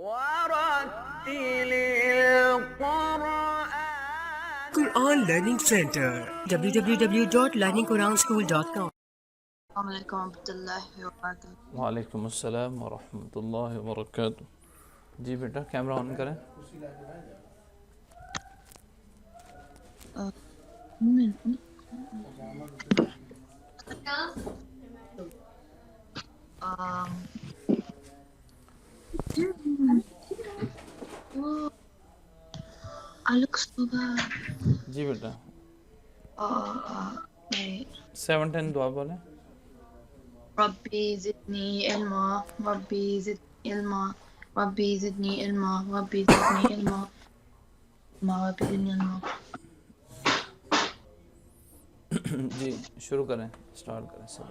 ورتل القرآن Quran Learning Center www.learningquranschool.com السلام عليكم ورحمة الله وبरकातुहू। वालेकुम अस्सलाम वरहमतुल्लाहि वबरकातुहू। जी बेटा कैमरा ऑन करें। जी बेटा 7-10 दुआ बोलें। रब्बी ज़िदनी इल्मा रब्बी ज़िदनी इल्मा रब्बी ज़िदनी इल्मा रब्बी ज़िदनी इल्मा रब्बी ज़िदनी इल्मा। जी शुरू करें, स्टार्ट करें सब।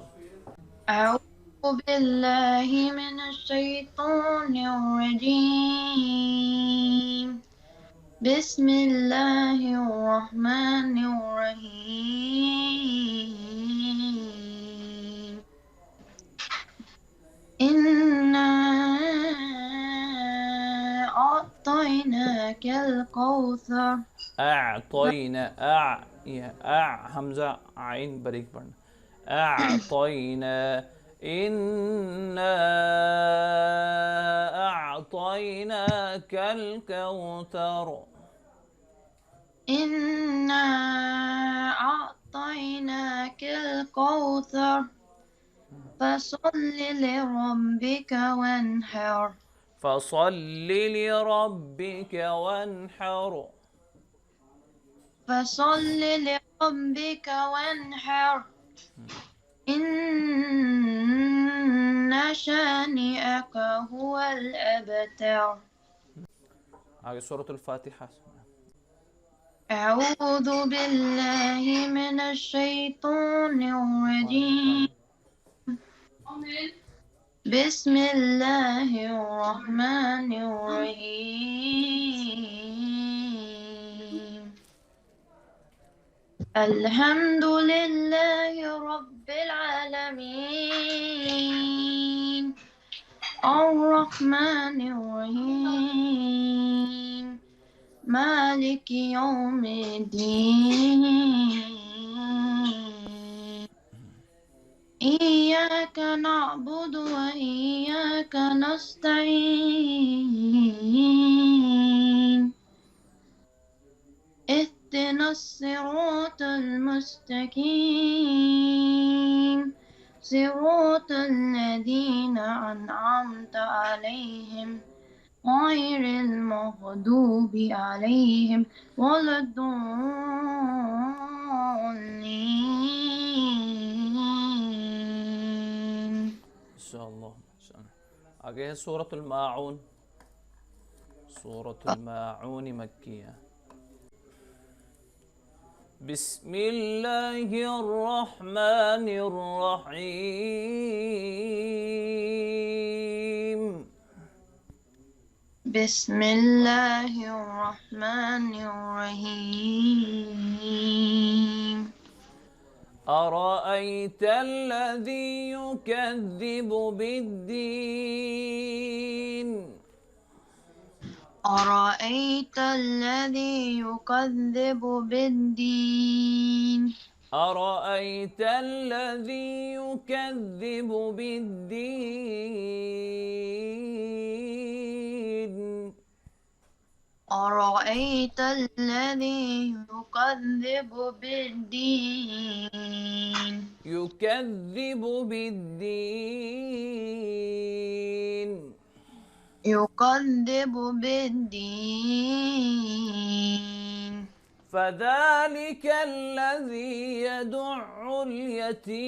अऊज़ु बिल्लाहि मिनश शैतानिर रजीम बिस्मिल्लाहिर रहमानिर रहीम। इन्ना अअतैनाकल कौसर। अअतैना ये हमजा आइन बारीक पढ़ना। अअतैना इन्ना अअतैनाकल कौसर। इन्ना अअतैनाकल कौसर फसल्लि लिरब्बिक वन्हर। फसल्लि लिरब्बिक वन्हर। फसल्लि लिरब्बिक वन्हर इन्न शानिअक हुवल अबतर। आगे सूरत अल-फातिहा। أعوذ بالله من الشيطان الرجيم بسم الله الرحمن الرحيم الحمد لله رب العالمين الرحمن الرحيم مالك يوم الدين إياك نعبد وإياك نستعين اهدنا الصراط المستقيم صراط الذين أنعمت عليهم غير المغضوب عليهم ولا الضالين। इंशाअल्लाह। आगे है सूरत अल-माऊन। सूरत अल-माऊन मक्किया। बिस्मिल्लाहिर रहमानिर रहीम। बिस्मिल्लाहिर रहमानिर रहीम। अरअयत अल्लज़ी युकज़्ज़िबु बिद्दीन। أرأيت الذي يكذب بالدين أرأيت الذي يكذب بالدين. أرأيت الذي يكذب بالدين يكذب بالدين. يكذب بالدين فذلك الذي يدع اليتيم.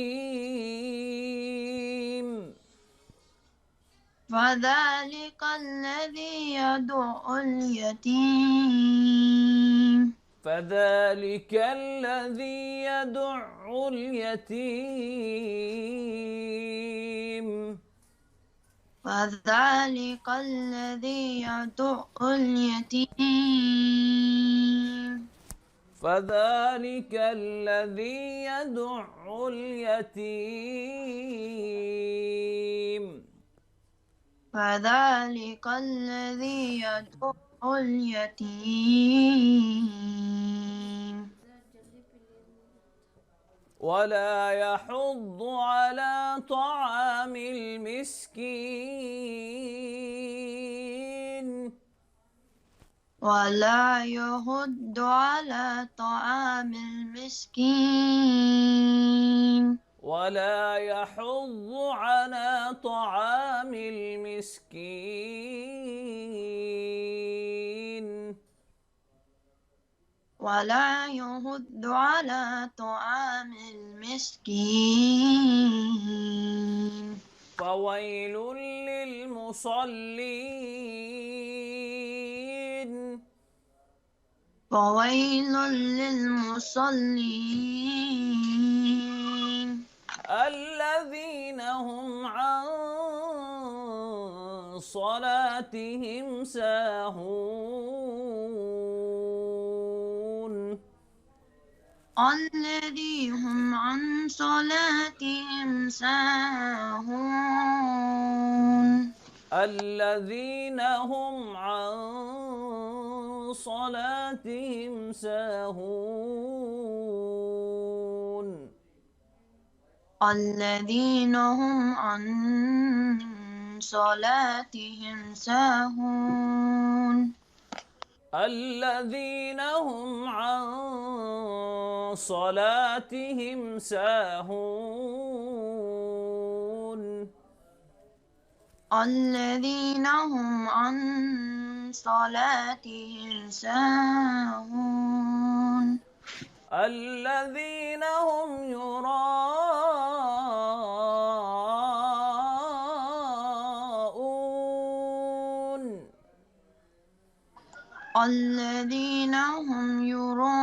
فذلك الذي يدع اليتيم فذلك الذي يدع اليتيم. فذلك الذي يدع اليتيم فذلك الذي يدع اليتيم. فذلك الذي يدعو اليتيم ولا يحض على طعام المسكين ولا يحض على طعام المسكين ولا يحض على طعام المسكين ولا يحض على طعام المسكين فويل للمصلين فويل للمصلين الذين هم عن صلاتهم ساهون الذي هم عن صلاتهم ساهون الذين هم عن صلاتهم ساهون الذين هم عن صلاتهم ساهون الذين هم عن صلاتهم ساهون الذين هم عن صلاتهم ساهون الذين هم يراءون الذين هم يراءون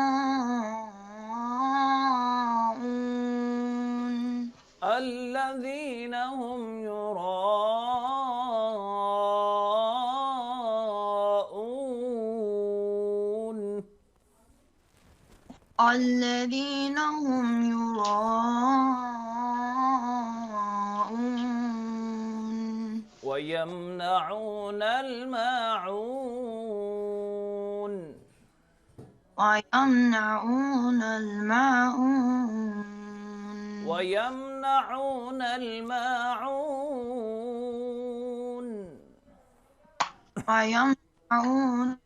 الذين هم يراءون الذين هم يراءون ويمنعون الماعون ويمنعون الماعون ويمنعون الماعون ويمنعون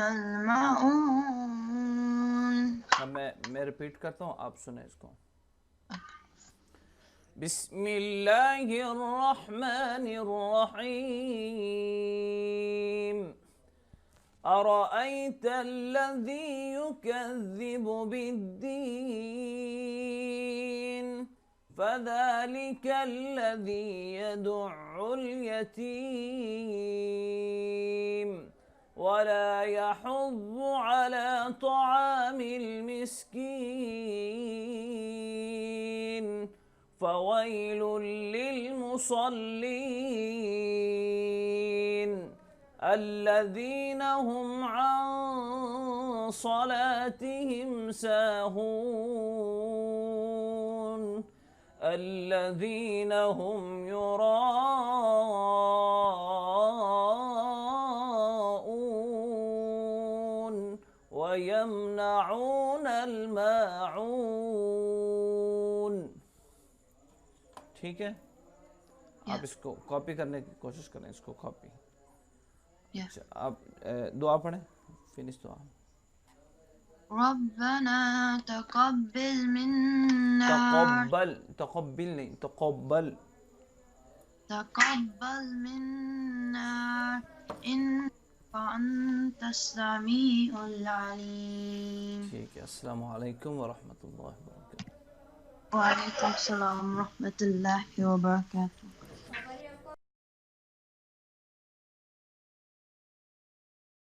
الماعون अब मैं रिपीट करता हूँ, आप सुने इसको। बिस्मिल्लाहिर्रहमानिर्रहीम أرأيت الذي يكذب بالدين فذلك الذي يدع اليتيم ولا يحض على طعام المسكين فويل للمصلين الذين هم عن صلاتهم ساهون الذين هم يراءون ويمنعون الماعون। ठीक है, आप इसको कॉपी करने की कोशिश करें, इसको कॉपी। अच्छा, आप दुआ पढ़ें, फिनिश दुआ। ربنا تقبل منا तक़ब्बिल नहीं, تقبل منا إنك أنت السميع العليم। ठीक है, अस्सलामु अलैकुम व रहमतुल्लाहि व बरकातुहू। وعليكم السلام ورحمة الله وبركاته।